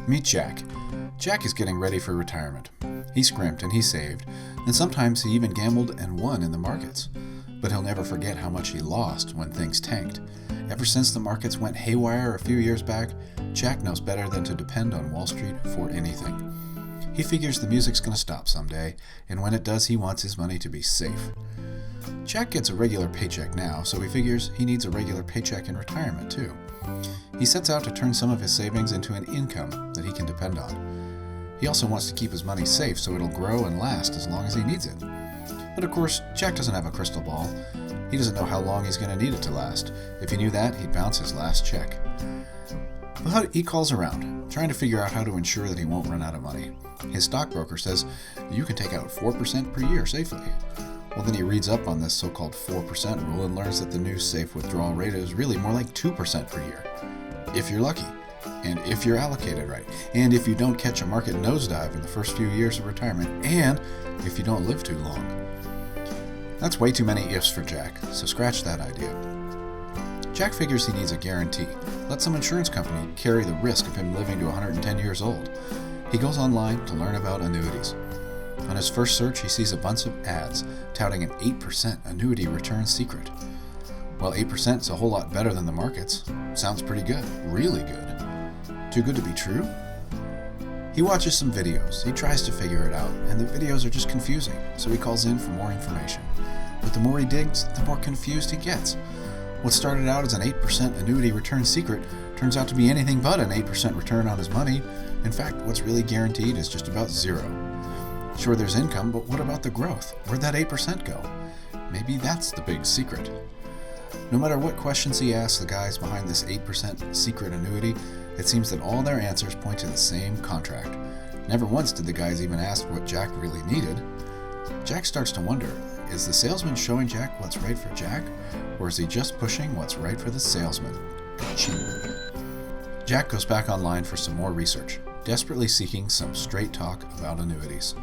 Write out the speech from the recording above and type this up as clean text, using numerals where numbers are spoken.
Meet Jack. Jack is getting ready for retirement. He scrimped and he saved, and sometimes he even gambled and won in the markets. But he'll never forget how much he lost when things tanked. Ever since the markets went haywire a few years back, Jack knows better than to depend on Wall Street for anything. He figures the music's going to stop someday, and when it does, he wants his money to be safe. Jack gets a regular paycheck now, so he figures he needs a regular paycheck in retirement too. He sets out to turn some of his savings into an income that he can depend on. He also wants to keep his money safe so it'll grow and last as long as he needs it. But of course, Jack doesn't have a crystal ball. He doesn't know how long he's going to need it to last. If he knew that, he'd bounce his last check. But he calls around, trying to figure out how to ensure that he won't run out of money. His stockbroker says you can take out 4% per year safely. Well, then he reads up on this so-called 4% rule and learns that the new safe withdrawal rate is really more like 2% per year. If you're lucky, and if you're allocated right, and if you don't catch a market nosedive in the first few years of retirement, and if you don't live too long. That's way too many ifs for Jack, so scratch that idea. Jack figures he needs a guarantee. Let some insurance company carry the risk of him living to 110 years old. He goes online to learn about annuities. On his first search, he sees a bunch of ads touting an 8% annuity return secret. Well, 8% is a whole lot better than the markets. Sounds pretty good, really good. Too good to be true? He watches some videos. He tries to figure it out, and the videos are just confusing, so he calls in for more information. But the more he digs, the more confused he gets. What started out as an 8% annuity return secret turns out to be anything but an 8% return on his money. In fact, what's really guaranteed is just about zero. Sure, there's income, but what about the growth? Where'd that 8% go? Maybe that's the big secret. No matter what questions he asks the guys behind this 8% secret annuity, it seems that all their answers point to the same contract. Never once did the guys even ask what Jack really needed. Jack starts to wonder, is the salesman showing Jack what's right for Jack, or is he just pushing what's right for the salesman? Jack goes back online for some more research, desperately seeking some straight talk about annuities.